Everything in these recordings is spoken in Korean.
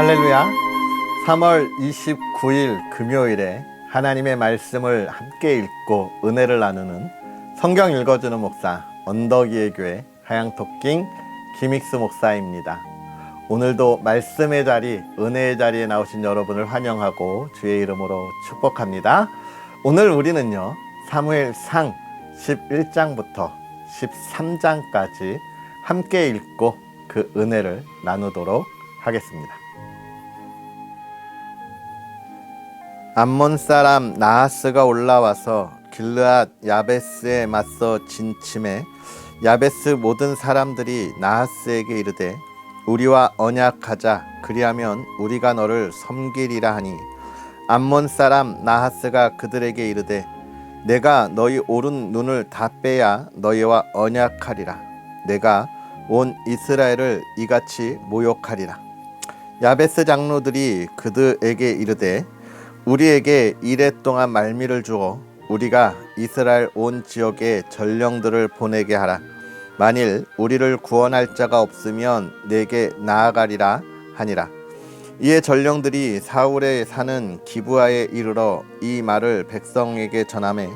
할렐루야. 3월 29일 금요일에 하나님의 말씀을 함께 읽고 은혜를 나누는 성경 읽어주는 목사 언덕이의 교회 하양토킹 김익수 목사입니다. 오늘도 말씀의 자리, 은혜의 자리에 나오신 여러분을 환영하고 주의 이름으로 축복합니다. 오늘 우리는요, 사무엘상 11장부터 13장까지 함께 읽고 그 은혜를 나누도록 하겠습니다. 암몬 사람 나하스가 올라와서 길르앗 야베스에 맞서 진침해 야베스 모든 사람들이 나하스에게 이르되 우리와 언약하자, 그리하면 우리가 너를 섬기리라 하니, 암몬 사람 나하스가 그들에게 이르되 내가 너희 오른 눈을 다 빼야 너희와 언약하리라. 내가 온 이스라엘을 이같이 모욕하리라. 야베스 장로들이 그들에게 이르되 우리에게 이레 동안 말미를 주어 우리가 이스라엘 온 지역에 전령들을 보내게 하라. 만일 우리를 구원할 자가 없으면 내게 나아가리라 하니라. 이에 전령들이 사울에 사는 기브아에 이르러 이 말을 백성에게 전하매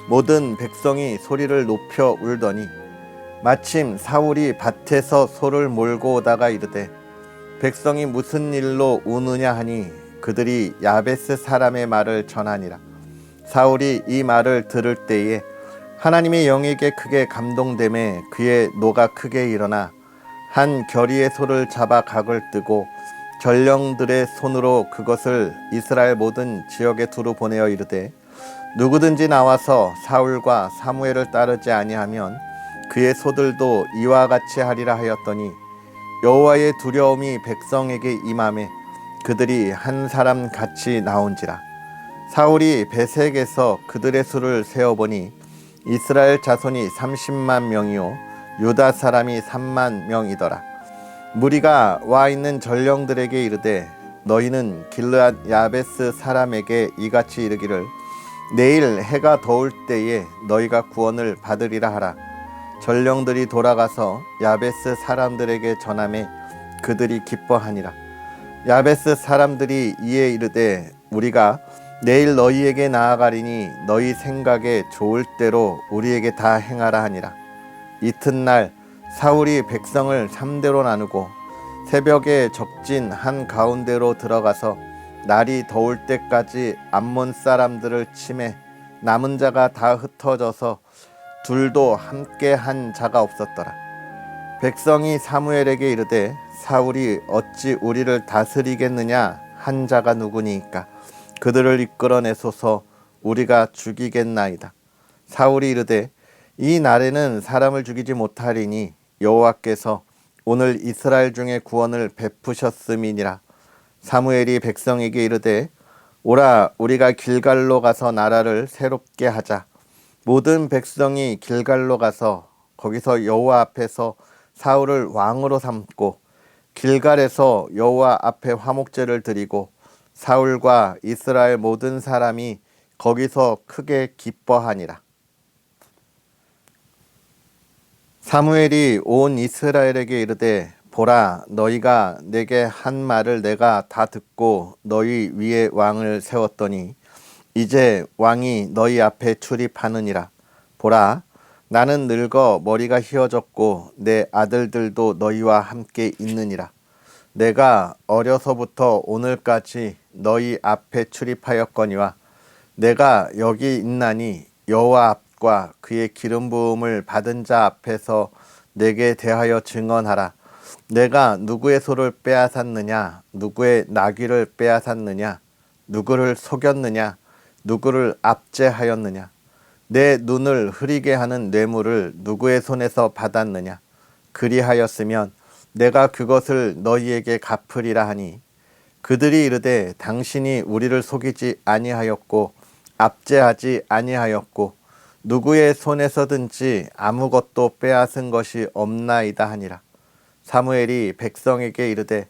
모든 백성이 소리를 높여 울더니 마침 사울이 밭에서 소를 몰고 오다가 이르되 백성이 무슨 일로 우느냐 하니 그들이 야베스 사람의 말을 전하니라. 사울이 이 말을 들을 때에 하나님의 영에게 크게 감동되매 그의 노가 크게 일어나 한 결의의 소를 잡아 각을 뜨고 전령들의 손으로 그것을 이스라엘 모든 지역에 두루 보내어 이르되 누구든지 나와서 사울과 사무엘을 따르지 아니하면 그의 소들도 이와 같이 하리라 하였더니 여호와의 두려움이 백성에게 임하매 그들이 한 사람 같이 나온지라. 사울이 베색에서 그들의 수를 세어보니 이스라엘 자손이 30만 명이요 유다 사람이 3만 명이더라. 무리가 와 있는 전령들에게 이르되 너희는 길르앗 야베스 사람에게 이같이 이르기를 내일 해가 더울 때에 너희가 구원을 받으리라 하라. 전령들이 돌아가서 야베스 사람들에게 전하매 그들이 기뻐하니라. 야베스 사람들이 이에 이르되 우리가 내일 너희에게 나아가리니 너희 생각에 좋을 대로 우리에게 다 행하라 하니라. 이튿날 사울이 백성을 3대로 나누고 새벽에 적진 한 가운데로 들어가서 날이 더울 때까지 암몬 사람들을 치매 남은 자가 다 흩어져서 둘도 함께 한 자가 없었더라. 백성이 사무엘에게 이르되 사울이 어찌 우리를 다스리겠느냐 한 자가 누구니이까 그들을 이끌어내소서 우리가 죽이겠나이다. 사울이 이르되 이 날에는 사람을 죽이지 못하리니 여호와께서 오늘 이스라엘 중에 구원을 베푸셨음이니라. 사무엘이 백성에게 이르되 오라 우리가 길갈로 가서 나라를 새롭게 하자. 모든 백성이 길갈로 가서 거기서 여호와 앞에서 사울을 왕으로 삼고 길갈에서 여호와 앞에 화목제를 드리고 사울과 이스라엘 모든 사람이 거기서 크게 기뻐하니라. 사무엘이 온 이스라엘에게 이르되 보라 너희가 내게 한 말을 내가 다 듣고 너희 위에 왕을 세웠더니 이제 왕이 너희 앞에 출입하느니라. 보라 나는 늙어 머리가 휘어졌고 내 아들들도 너희와 함께 있느니라. 내가 어려서부터 오늘까지 너희 앞에 출입하였거니와 내가 여기 있나니 여호와 앞과 그의 기름 부음을 받은 자 앞에서 내게 대하여 증언하라. 내가 누구의 소를 빼앗았느냐, 누구의 나귀를 빼앗았느냐, 누구를 속였느냐, 누구를 압제하였느냐, 내 눈을 흐리게 하는 뇌물을 누구의 손에서 받았느냐. 그리하였으면 내가 그것을 너희에게 갚으리라 하니 그들이 이르되 당신이 우리를 속이지 아니하였고 압제하지 아니하였고 누구의 손에서든지 아무것도 빼앗은 것이 없나이다 하니라. 사무엘이 백성에게 이르되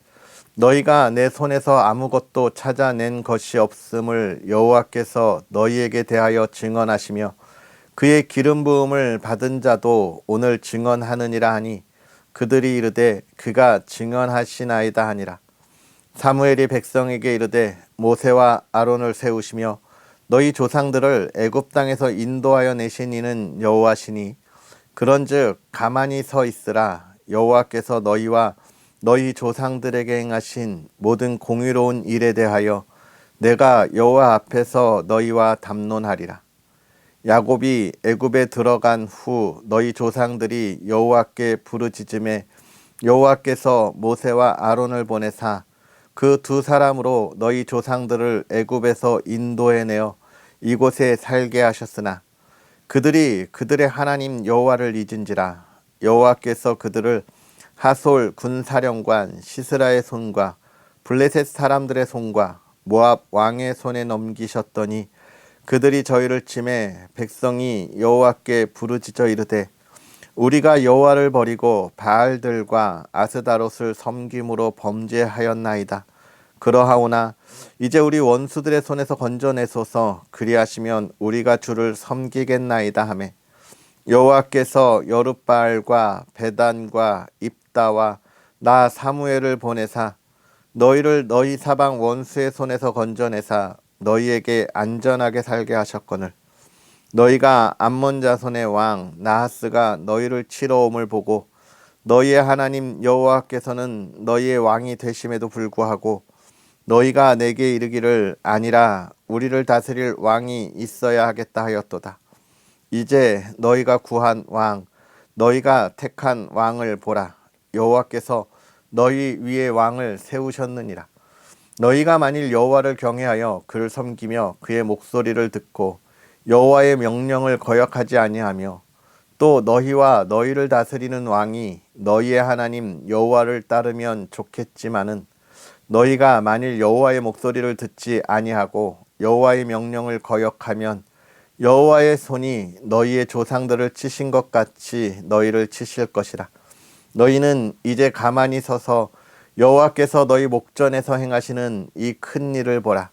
너희가 내 손에서 아무것도 찾아낸 것이 없음을 여호와께서 너희에게 대하여 증언하시며 그의 기름 부음을 받은 자도 오늘 증언하느니라 하니 그들이 이르되 그가 증언하시나이다 하니라. 사무엘이 백성에게 이르되 모세와 아론을 세우시며 너희 조상들을 애굽 땅에서 인도하여 내신 이는 여호와시니 그런즉 가만히 서 있으라. 여호와께서 너희와 너희 조상들에게 행하신 모든 공의로운 일에 대하여 내가 여호와 앞에서 너희와 담론하리라. 야곱이 애굽에 들어간 후 너희 조상들이 여호와께 부르짖음에 여호와께서 모세와 아론을 보내사 그 두 사람으로 너희 조상들을 애굽에서 인도해내어 이곳에 살게 하셨으나 그들이 그들의 하나님 여호와를 잊은지라. 여호와께서 그들을 하솔 군사령관 시스라의 손과 블레셋 사람들의 손과 모압 왕의 손에 넘기셨더니 그들이 저희를 치매 백성이 여호와께 부르짖어 이르되 우리가 여호와를 버리고 바알들과 아스다롯을 섬김으로 범죄하였나이다. 그러하오나 이제 우리 원수들의 손에서 건져내소서. 그리하시면 우리가 주를 섬기겠나이다 하매 여호와께서 여룻바알과 베단과 입다와 나 사무엘을 보내사 너희를 너희 사방 원수의 손에서 건져내사 너희에게 안전하게 살게 하셨거늘 너희가 암몬 자손의 왕 나하스가 너희를 치러 옴을 보고 너희의 하나님 여호와께서는 너희의 왕이 되심에도 불구하고 너희가 내게 이르기를 아니라 우리를 다스릴 왕이 있어야 하겠다 하였도다. 이제 너희가 구한 왕 너희가 택한 왕을 보라. 여호와께서 너희 위에 왕을 세우셨느니라. 너희가 만일 여호와를 경외하여 그를 섬기며 그의 목소리를 듣고 여호와의 명령을 거역하지 아니하며 또 너희와 너희를 다스리는 왕이 너희의 하나님 여호와를 따르면 좋겠지만은 너희가 만일 여호와의 목소리를 듣지 아니하고 여호와의 명령을 거역하면 여호와의 손이 너희의 조상들을 치신 것 같이 너희를 치실 것이라. 너희는 이제 가만히 서서 여호와께서 너희 목전에서 행하시는 이 큰 일을 보라.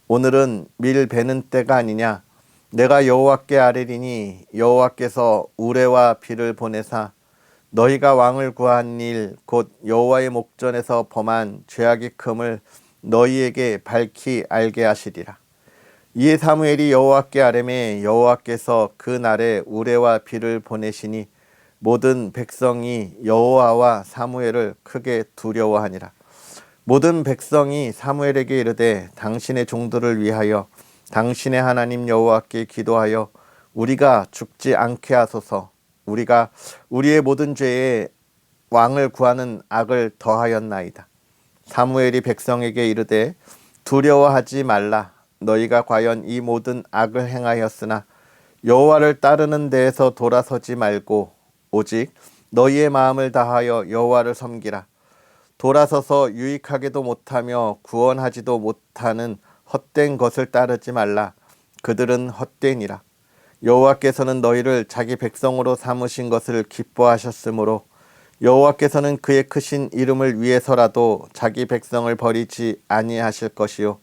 오늘은 밀 베는 때가 아니냐. 내가 여호와께 아뢰리니 여호와께서 우레와 비를 보내사 너희가 왕을 구한 일 곧 여호와의 목전에서 범한 죄악의 큼을 너희에게 밝히 알게 하시리라. 이에 사무엘이 여호와께 아뢰매 여호와께서 그 날에 우레와 비를 보내시니 모든 백성이 여호와와 사무엘을 크게 두려워하니라. 모든 백성이 사무엘에게 이르되 당신의 종들을 위하여 당신의 하나님 여호와께 기도하여 우리가 죽지 않게 하소서. 우리가 우리의 모든 죄에 왕을 구하는 악을 더하였나이다. 사무엘이 백성에게 이르되 두려워하지 말라. 너희가 과연 이 모든 악을 행하였으나 여호와를 따르는 데에서 돌아서지 말고 오직 너희의 마음을 다하여 여호와를 섬기라. 돌아서서 유익하게도 못하며 구원하지도 못하는 헛된 것을 따르지 말라. 그들은 헛되니라. 여호와께서는 너희를 자기 백성으로 삼으신 것을 기뻐하셨으므로 여호와께서는 그의 크신 이름을 위해서라도 자기 백성을 버리지 아니하실 것이요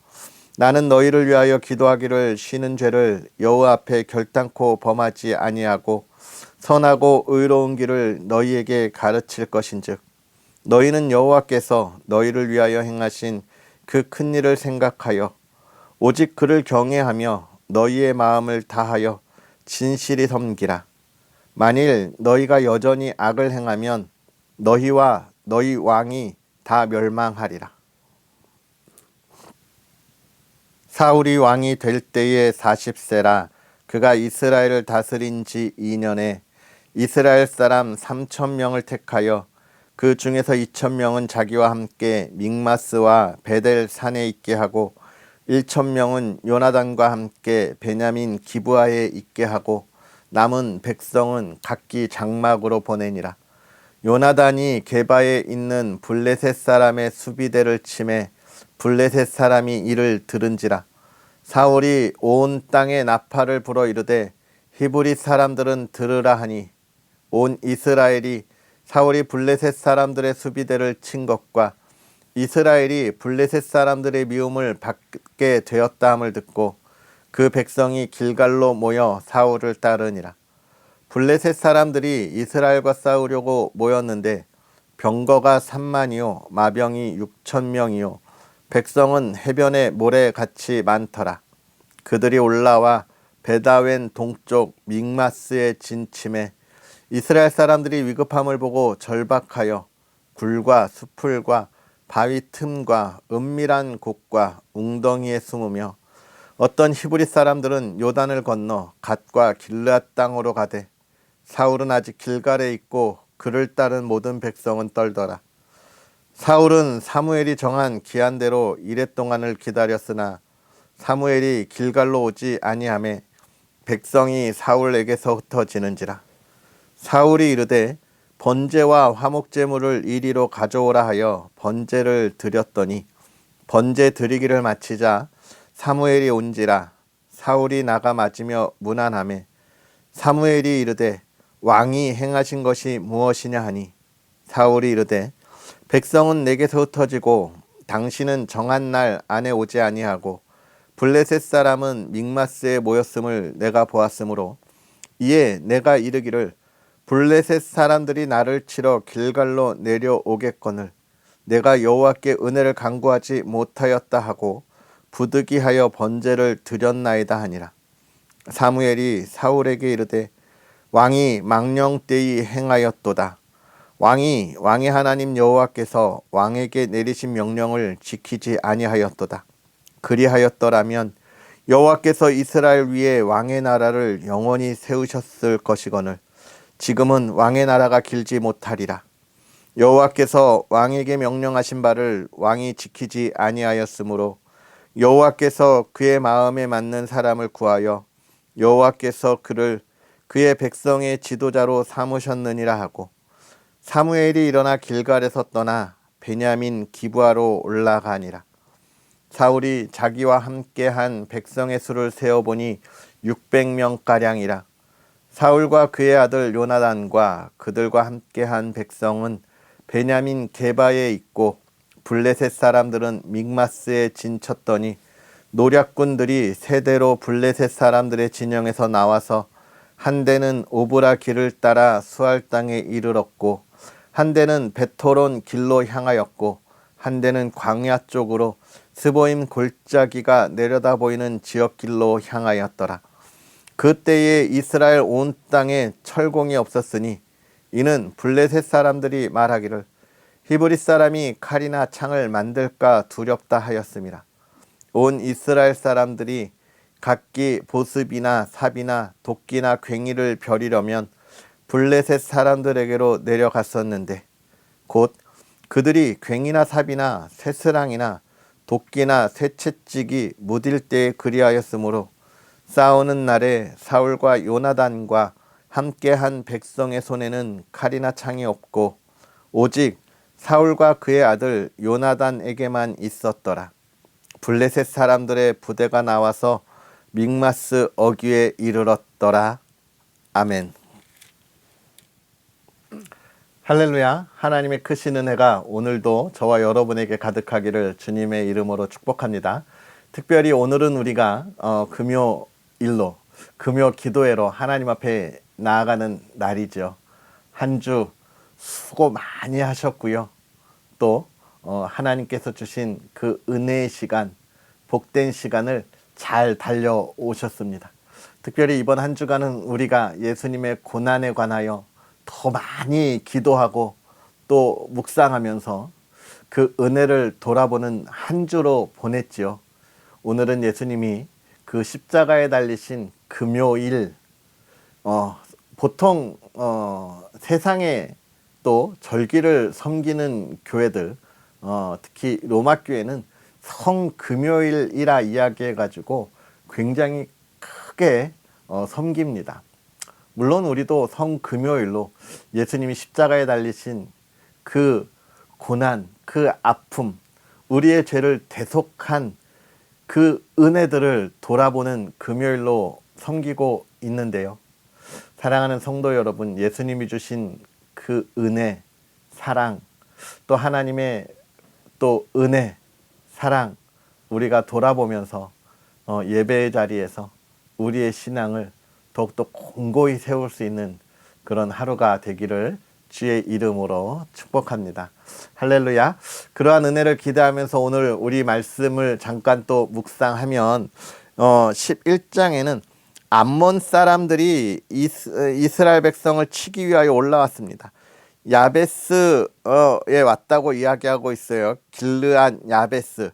나는 너희를 위하여 기도하기를 쉬는 죄를 여호와 앞에 결단코 범하지 아니하고 선하고 의로운 길을 너희에게 가르칠 것인즉 너희는 여호와께서 너희를 위하여 행하신 그 큰 일을 생각하여 오직 그를 경외하며 너희의 마음을 다하여 진실이 섬기라. 만일 너희가 여전히 악을 행하면 너희와 너희 왕이 다 멸망하리라. 사울이 왕이 될 때에 40세라. 그가 이스라엘을 다스린 지 2년에 이스라엘 사람 3,000명을 택하여 그 중에서 2,000명은 자기와 함께 믹마스와 베델 산에 있게 하고 1,000명은 요나단과 함께 베냐민 기브아에 있게 하고 남은 백성은 각기 장막으로 보내니라. 요나단이 게바에 있는 블레셋 사람의 수비대를 치매 블레셋 사람이 이를 들은지라. 사울이 온 땅에 나팔을 불어 이르되 히브리 사람들은 들으라 하니 온 이스라엘이 사울이 블레셋 사람들의 수비대를 친 것과 이스라엘이 블레셋 사람들의 미움을 받게 되었다 함을 듣고 그 백성이 길갈로 모여 사울을 따르니라. 블레셋 사람들이 이스라엘과 싸우려고 모였는데 병거가 3만이요 마병이 6,000명이요 백성은 해변의 모래같이 많더라. 그들이 올라와 베다웬 동쪽 믹마스에 진침해 이스라엘 사람들이 위급함을 보고 절박하여 굴과 수풀과 바위 틈과 은밀한 곳과 웅덩이에 숨으며 어떤 히브리 사람들은 요단을 건너 갓과 길르앗 땅으로 가되 사울은 아직 길갈에 있고 그를 따른 모든 백성은 떨더라. 사울은 사무엘이 정한 기한대로 이랫 동안을 기다렸으나 사무엘이 길갈로 오지 아니하매 백성이 사울에게서 흩어지는지라. 사울이 이르되 번제와 화목제물을 이리로 가져오라 하여 번제를 드렸더니 번제 드리기를 마치자 사무엘이 온지라. 사울이 나가 맞으며 문안하매 사무엘이 이르되 왕이 행하신 것이 무엇이냐 하니 사울이 이르되 백성은 내게서 흩어지고 당신은 정한 날 안에 오지 아니하고 블레셋 사람은 믹마스에 모였음을 내가 보았으므로 이에 내가 이르기를 블레셋 사람들이 나를 치러 길갈로 내려오겠거늘 내가 여호와께 은혜를 간구하지 못하였다 하고 부득이하여 번제를 드렸나이다 하니라. 사무엘이 사울에게 이르되 왕이 망령되이 행하였도다. 왕이 왕의 하나님 여호와께서 왕에게 내리신 명령을 지키지 아니하였도다. 그리하였더라면 여호와께서 이스라엘 위에 왕의 나라를 영원히 세우셨을 것이거늘 지금은 왕의 나라가 길지 못하리라. 여호와께서 왕에게 명령하신 바를 왕이 지키지 아니하였으므로 여호와께서 그의 마음에 맞는 사람을 구하여 여호와께서 그를 그의 백성의 지도자로 삼으셨느니라 하고 사무엘이 일어나 길갈에서 떠나 베냐민 기브아로 올라가니라. 사울이 자기와 함께한 백성의 수를 세어보니 600명가량이라. 사울과 그의 아들 요나단과 그들과 함께한 백성은 베냐민 게바에 있고 블레셋 사람들은 믹마스에 진쳤더니 노략군들이 세대로 블레셋 사람들의 진영에서 나와서 한 대는 오브라 길을 따라 수알 땅에 이르렀고 한 대는 베토론 길로 향하였고 한 대는 광야 쪽으로 스보임 골짜기가 내려다 보이는 지역길로 향하였더라. 그때에 이스라엘 온 땅에 철공이 없었으니 이는 블레셋 사람들이 말하기를 히브리 사람이 칼이나 창을 만들까 두렵다 하였음이라. 온 이스라엘 사람들이 각기 보습이나 삽이나 도끼나 괭이를 벼리려면 블레셋 사람들에게로 내려갔었는데 곧 그들이 괭이나 삽이나 쇠스랑이나 도끼나 쇠채찍이 무딜 때에 그리하였으므로 싸우는 날에 사울과 요나단과 함께한 백성의 손에는 칼이나 창이 없고 오직 사울과 그의 아들 요나단에게만 있었더라. 블레셋 사람들의 부대가 나와서 믹마스 어귀에 이르렀더라. 아멘. 할렐루야. 하나님의 크신 은혜가 오늘도 저와 여러분에게 가득하기를 주님의 이름으로 축복합니다. 특별히 오늘은 우리가 금요일로 금요 기도회로 하나님 앞에 나아가는 날이죠. 한 주 수고 많이 하셨고요. 또 하나님께서 주신 그 은혜의 시간, 복된 시간을 잘 달려오셨습니다. 특별히 이번 한 주간은 우리가 예수님의 고난에 관하여 더 많이 기도하고 또 묵상하면서 그 은혜를 돌아보는 한 주로 보냈지요. 오늘은 예수님이 그 십자가에 달리신 금요일, 보통 세상에 또 절기를 섬기는 교회들, 특히 로마 교회는 성금요일이라 이야기해가지고 굉장히 크게 섬깁니다. 물론 우리도 성금요일로 예수님이 십자가에 달리신 그 고난, 그 아픔, 우리의 죄를 대속한 그 은혜들을 돌아보는 금요일로 섬기고 있는데요. 사랑하는 성도 여러분, 예수님이 주신 그 은혜, 사랑, 또 하나님의 또 은혜, 사랑, 우리가 돌아보면서 예배의 자리에서 우리의 신앙을 더욱더 공고히 세울 수 있는 그런 하루가 되기를 주의 이름으로 축복합니다. 할렐루야. 그러한 은혜를 기대하면서 오늘 우리 말씀을 잠깐 또 묵상하면 11장에는 암몬 사람들이 이스라엘 백성을 치기 위하여 올라왔습니다. 야베스에 왔다고 이야기하고 있어요. 길르앗 야베스.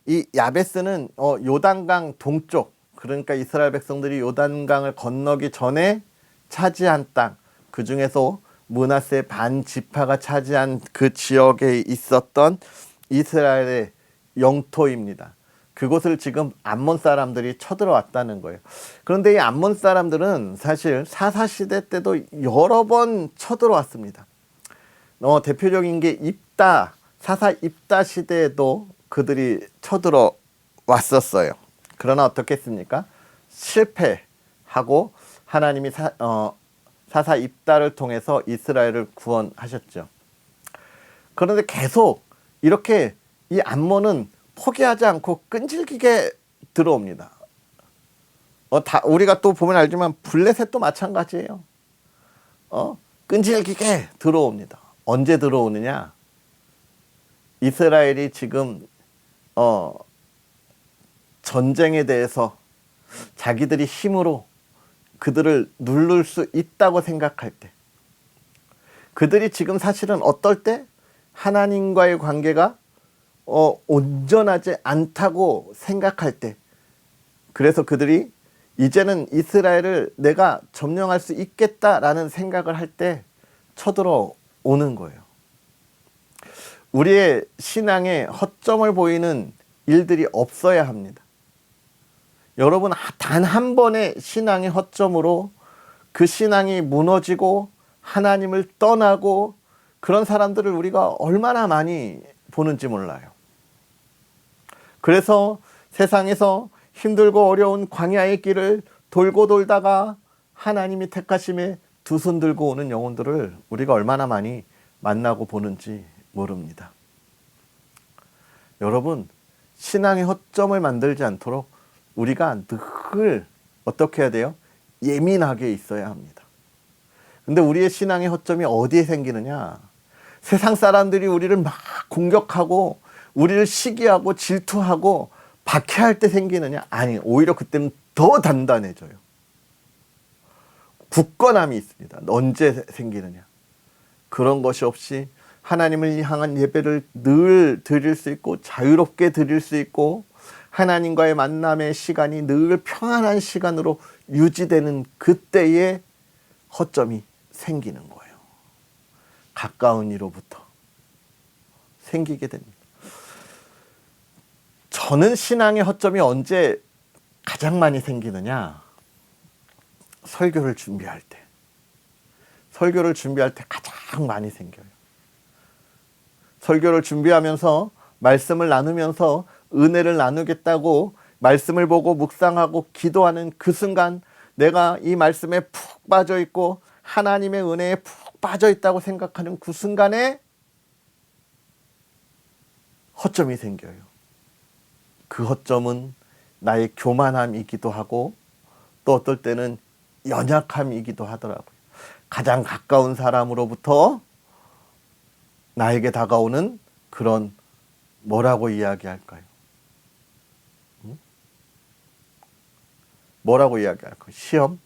이 야베스는 요단강 동쪽, 그러니까 이스라엘 백성들이 요단강을 건너기 전에 차지한 땅, 그 중에서 므낫세 반 지파가 차지한 그 지역에 있었던 이스라엘의 영토입니다. 그곳을 지금 암몬 사람들이 쳐들어왔다는 거예요. 그런데 이 암몬 사람들은 사실 사사시대 때도 여러 번 쳐들어왔습니다. 대표적인 게 사사 입다 시대에도 그들이 쳐들어왔었어요. 그러나 어떻게 했습니까? 실패하고 하나님이 사사 입다를 통해서 이스라엘을 구원하셨죠. 그런데 계속 이렇게 이 암몬은 포기하지 않고 끈질기게 들어옵니다. 우리가 또 보면 알지만 블레셋도 마찬가지예요. 끈질기게 들어옵니다. 언제 들어오느냐? 이스라엘이 지금 전쟁에 대해서 자기들이 힘으로 그들을 누를 수 있다고 생각할 때, 그들이 지금 사실은 어떨 때 하나님과의 관계가 온전하지 않다고 생각할 때, 그래서 그들이 이제는 이스라엘을 내가 점령할 수 있겠다라는 생각을 할 때 쳐들어오는 거예요. 우리의 신앙에 허점을 보이는 일들이 없어야 합니다. 여러분, 단 한 번의 신앙의 허점으로 그 신앙이 무너지고 하나님을 떠나고 그런 사람들을 우리가 얼마나 많이 보는지 몰라요. 그래서 세상에서 힘들고 어려운 광야의 길을 돌고 돌다가 하나님이 택하심에 두 손 들고 오는 영혼들을 우리가 얼마나 많이 만나고 보는지 모릅니다. 여러분, 신앙의 허점을 만들지 않도록 우리가 늘 어떻게 해야 돼요? 예민하게 있어야 합니다. 근데 우리의 신앙의 허점이 어디에 생기느냐? 세상 사람들이 우리를 막 공격하고 우리를 시기하고 질투하고 박해할 때 생기느냐? 아니, 오히려 그때는 더 단단해져요. 굳건함이 있습니다. 언제 생기느냐? 그런 것이 없이 하나님을 향한 예배를 늘 드릴 수 있고 자유롭게 드릴 수 있고 하나님과의 만남의 시간이 늘 평안한 시간으로 유지되는 그때에 허점이 생기는 거예요. 가까운 이로부터 생기게 됩니다. 저는 신앙의 허점이 언제 가장 많이 생기느냐? 설교를 준비할 때. 설교를 준비할 때 가장 많이 생겨요. 설교를 준비하면서 말씀을 나누면서 은혜를 나누겠다고 말씀을 보고 묵상하고 기도하는 그 순간 내가 이 말씀에 푹 빠져 있고 하나님의 은혜에 푹 빠져 있다고 생각하는 그 순간에 허점이 생겨요. 그 허점은 나의 교만함이기도 하고 또 어떨 때는 연약함이기도 하더라고요. 가장 가까운 사람으로부터 나에게 다가오는 그런 뭐라고 이야기할까요? 뭐라고 이야기할까요? 시험?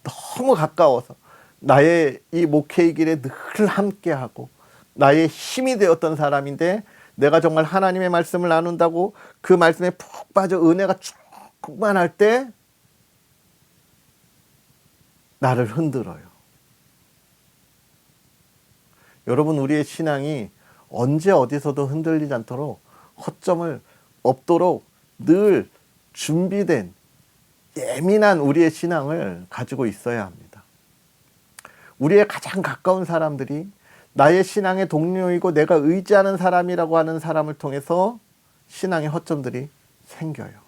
너무 가까워서 나의 이 목회의 길에 늘 함께하고 나의 힘이 되었던 사람인데 내가 정말 하나님의 말씀을 나눈다고 그 말씀에 푹 빠져 은혜가 충만할 때 나를 흔들어요. 여러분, 우리의 신앙이 언제 어디서도 흔들리지 않도록 허점을 없도록 늘 준비된 예민한 우리의 신앙을 가지고 있어야 합니다. 우리의 가장 가까운 사람들이 나의 신앙의 동료이고 내가 의지하는 사람이라고 하는 사람을 통해서 신앙의 허점들이 생겨요.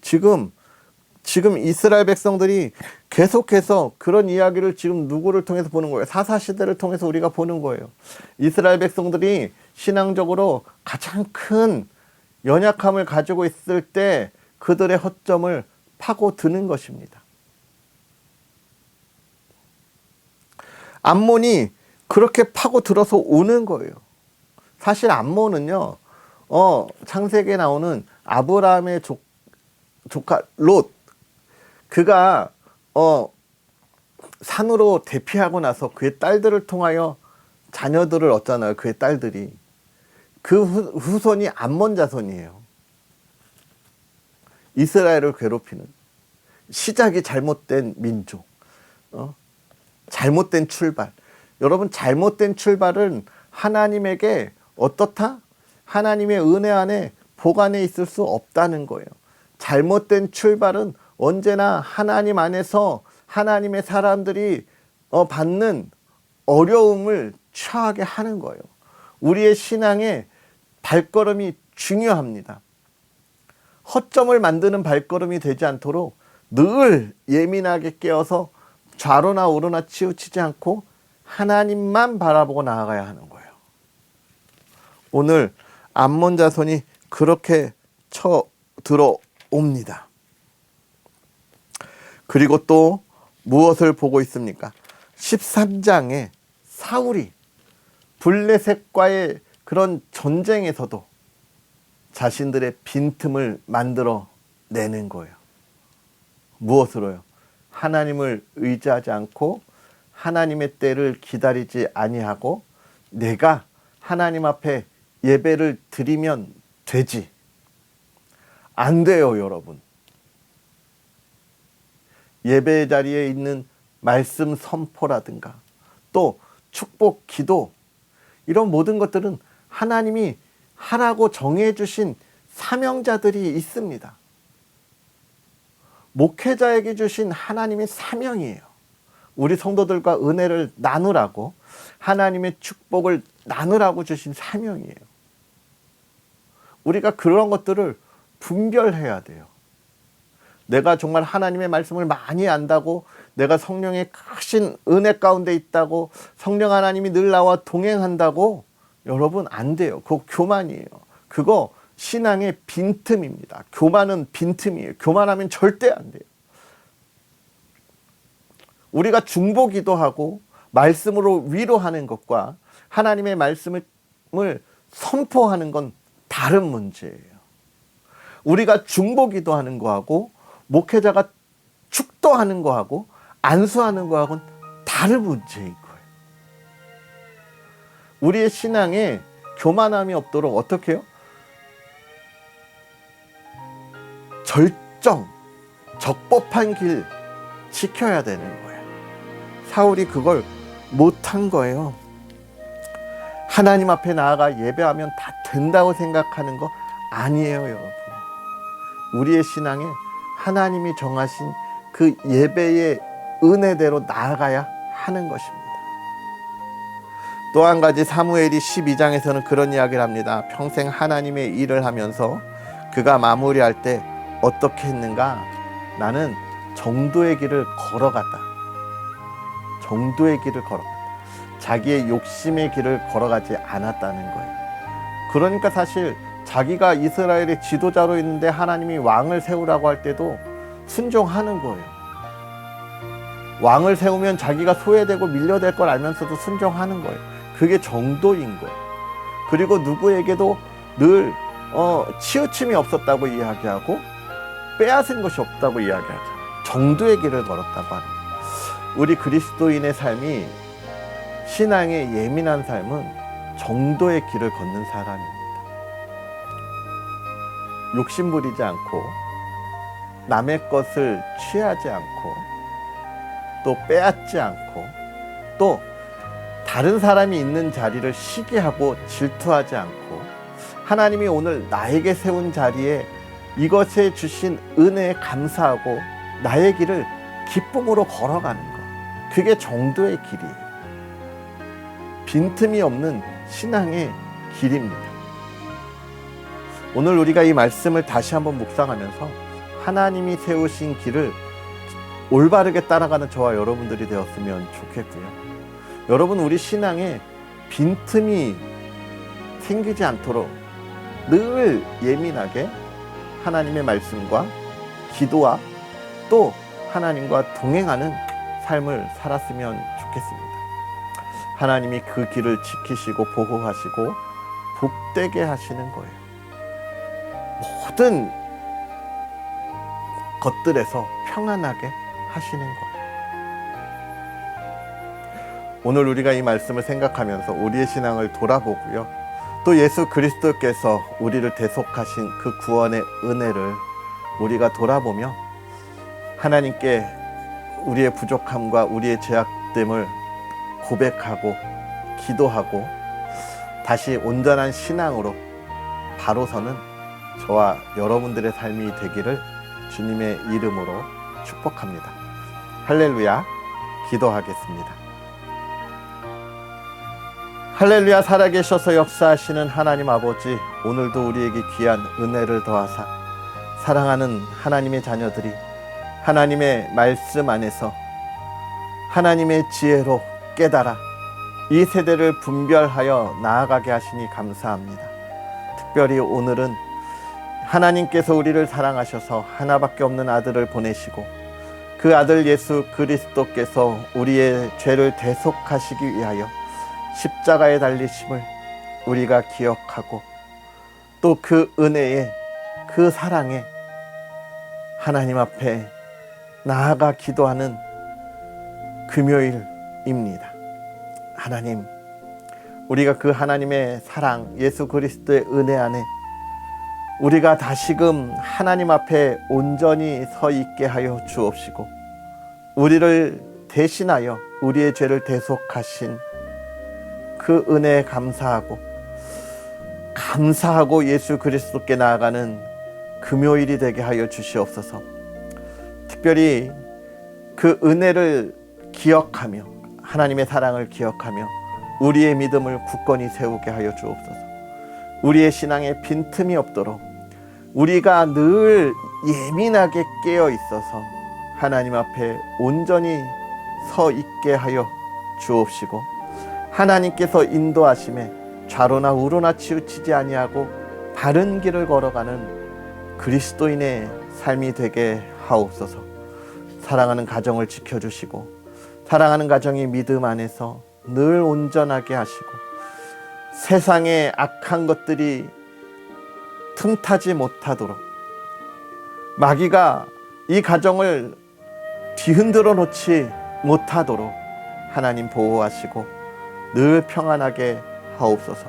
지금 이스라엘 백성들이 계속해서 그런 이야기를 지금 누구를 통해서 보는 거예요? 사사시대를 통해서 우리가 보는 거예요. 이스라엘 백성들이 신앙적으로 가장 큰 연약함을 가지고 있을 때 그들의 허점을 파고드는 것입니다. 암몬이 그렇게 파고 들어서 오는 거예요. 사실 암몬은요, 창세기에 나오는 아브라함의 조카 롯, 그가 산으로 대피하고 나서 그의 딸들을 통하여 자녀들을 얻잖아요. 그의 딸들이. 그 후손이 암몬 자손이에요. 이스라엘을 괴롭히는 시작이 잘못된 민족, 잘못된 출발. 여러분, 잘못된 출발은 하나님에게 어떻다? 하나님의 은혜 안에 보관해 있을 수 없다는 거예요. 잘못된 출발은 언제나 하나님 안에서 하나님의 사람들이 받는 어려움을 처하게 하는 거예요. 우리의 신앙의 발걸음이 중요합니다. 허점을 만드는 발걸음이 되지 않도록 늘 예민하게 깨어서 좌로나 우로나 치우치지 않고 하나님만 바라보고 나아가야 하는 거예요. 오늘 암몬 자손이 그렇게 쳐 들어옵니다. 그리고 또 무엇을 보고 있습니까? 13장에 사울이 블레셋과의 그런 전쟁에서도 자신들의 빈틈을 만들어 내는 거예요. 무엇으로요? 하나님을 의지하지 않고 하나님의 때를 기다리지 아니하고 내가 하나님 앞에 예배를 드리면 되지. 안 돼요, 여러분. 예배 자리에 있는 말씀 선포라든가 또 축복, 기도, 이런 모든 것들은 하나님이 하라고 정해주신 사명자들이 있습니다. 목회자에게 주신 하나님의 사명이에요. 우리 성도들과 은혜를 나누라고, 하나님의 축복을 나누라고 주신 사명이에요. 우리가 그런 것들을 분별해야 돼요. 내가 정말 하나님의 말씀을 많이 안다고, 내가 성령의 크신 은혜 가운데 있다고, 성령 하나님이 늘 나와 동행한다고, 여러분 안 돼요. 그거 교만이에요. 그거 신앙의 빈틈입니다. 교만은 빈틈이에요. 교만하면 절대 안 돼요. 우리가 중보기도 하고 말씀으로 위로하는 것과 하나님의 말씀을 선포하는 건 다른 문제예요. 우리가 중보기도 하는 거하고 목회자가 축도하는 거하고 안수하는 거하고는 다른 문제인 거예요. 우리의 신앙에 교만함이 없도록 어떻게 해요? 적법한 길 지켜야 되는 거예요. 사울이 그걸 못한 거예요. 하나님 앞에 나아가 예배하면 다 된다고 생각하는 거 아니에요, 여러분. 우리의 신앙에 하나님이 정하신 그 예배의 은혜대로 나아가야 하는 것입니다. 또 한 가지 사무엘이 12장에서는 그런 이야기를 합니다. 평생 하나님의 일을 하면서 그가 마무리할 때 어떻게 했는가? 나는 정도의 길을 걸어갔다. 정도의 길을 걸어갔다. 자기의 욕심의 길을 걸어가지 않았다는 거예요. 그러니까 사실 자기가 이스라엘의 지도자로 있는데 하나님이 왕을 세우라고 할 때도 순종하는 거예요. 왕을 세우면 자기가 소외되고 밀려될 걸 알면서도 순종하는 거예요. 그게 정도인 거예요. 그리고 누구에게도 늘 치우침이 없었다고 이야기하고 빼앗은 것이 없다고 이야기하죠. 정도의 길을 걸었다고 하는 거예요. 우리 그리스도인의 삶이, 신앙의 예민한 삶은 정도의 길을 걷는 사람입니다. 욕심 부리지 않고 남의 것을 취하지 않고 또 빼앗지 않고 또 다른 사람이 있는 자리를 시기하고 질투하지 않고 하나님이 오늘 나에게 세운 자리에 이것에 주신 은혜에 감사하고 나의 길을 기쁨으로 걸어가는 것, 그게 정도의 길이에요. 빈틈이 없는 신앙의 길입니다. 오늘 우리가 이 말씀을 다시 한번 묵상하면서 하나님이 세우신 길을 올바르게 따라가는 저와 여러분들이 되었으면 좋겠고요. 여러분, 우리 신앙에 빈틈이 생기지 않도록 늘 예민하게 하나님의 말씀과 기도와 또 하나님과 동행하는 삶을 살았으면 좋겠습니다. 하나님이 그 길을 지키시고 보호하시고 복되게 하시는 거예요. 모든 것들에서 평안하게 하시는 거예요. 오늘 우리가 이 말씀을 생각하면서 우리의 신앙을 돌아보고요. 또 예수 그리스도께서 우리를 대속하신 그 구원의 은혜를 우리가 돌아보며 하나님께 우리의 부족함과 우리의 죄악됨을 고백하고 기도하고 다시 온전한 신앙으로 바로 서는 저와 여러분들의 삶이 되기를 주님의 이름으로 축복합니다. 할렐루야. 기도하겠습니다. 할렐루야. 살아계셔서 역사하시는 하나님 아버지, 오늘도 우리에게 귀한 은혜를 더하사 사랑하는 하나님의 자녀들이 하나님의 말씀 안에서 하나님의 지혜로 깨달아 이 세대를 분별하여 나아가게 하시니 감사합니다. 특별히 오늘은 하나님께서 우리를 사랑하셔서 하나밖에 없는 아들을 보내시고 그 아들 예수 그리스도께서 우리의 죄를 대속하시기 위하여 십자가에 달리심을 우리가 기억하고 또 그 은혜에 그 사랑에 하나님 앞에 나아가 기도하는 금요일입니다. 하나님, 우리가 그 하나님의 사랑, 예수 그리스도의 은혜 안에 우리가 다시금 하나님 앞에 온전히 서 있게 하여 주옵시고 우리를 대신하여 우리의 죄를 대속하신 그 은혜에 감사하고 예수 그리스도께 나아가는 금요일이 되게 하여 주시옵소서. 특별히 그 은혜를 기억하며 하나님의 사랑을 기억하며 우리의 믿음을 굳건히 세우게 하여 주옵소서. 우리의 신앙에 빈틈이 없도록 우리가 늘 예민하게 깨어 있어서 하나님 앞에 온전히 서 있게 하여 주옵시고 하나님께서 인도하심에 좌로나 우로나 치우치지 아니하고 바른 길을 걸어가는 그리스도인의 삶이 되게 하옵소서. 사랑하는 가정을 지켜주시고 사랑하는 가정이 믿음 안에서 늘 온전하게 하시고 세상의 악한 것들이 틈타지 못하도록 마귀가 이 가정을 뒤흔들어 놓지 못하도록 하나님 보호하시고 늘 평안하게 하옵소서.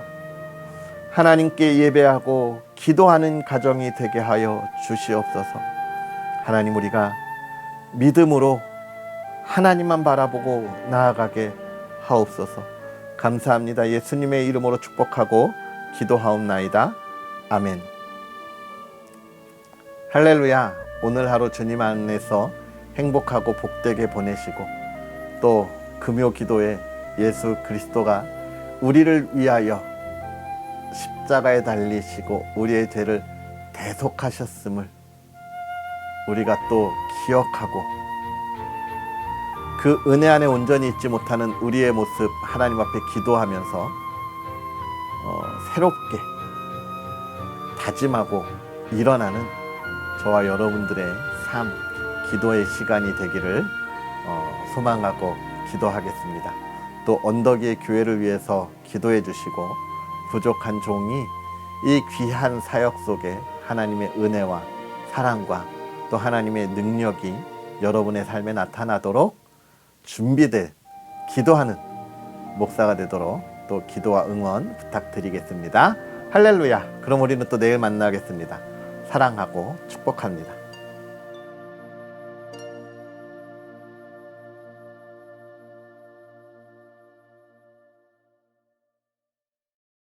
하나님께 예배하고 기도하는 가정이 되게 하여 주시옵소서. 하나님, 우리가 믿음으로 하나님만 바라보고 나아가게 하옵소서. 감사합니다. 예수님의 이름으로 축복하고 기도하옵나이다. 아멘. 할렐루야. 오늘 하루 주님 안에서 행복하고 복되게 보내시고 또 금요 기도에 예수 그리스도가 우리를 위하여 십자가에 달리시고 우리의 죄를 대속하셨음을 우리가 또 기억하고 그 은혜 안에 온전히 있지 못하는 우리의 모습 하나님 앞에 기도하면서 새롭게 다짐하고 일어나는 저와 여러분들의 삶, 기도의 시간이 되기를 소망하고 기도하겠습니다. 또 언덕 위의 교회를 위해서 기도해 주시고 부족한 종이 이 귀한 사역 속에 하나님의 은혜와 사랑과 또 하나님의 능력이 여러분의 삶에 나타나도록 준비된 기도하는 목사가 되도록 또 기도와 응원 부탁드리겠습니다. 할렐루야. 그럼 우리는 또 내일 만나겠습니다. 사랑하고 축복합니다.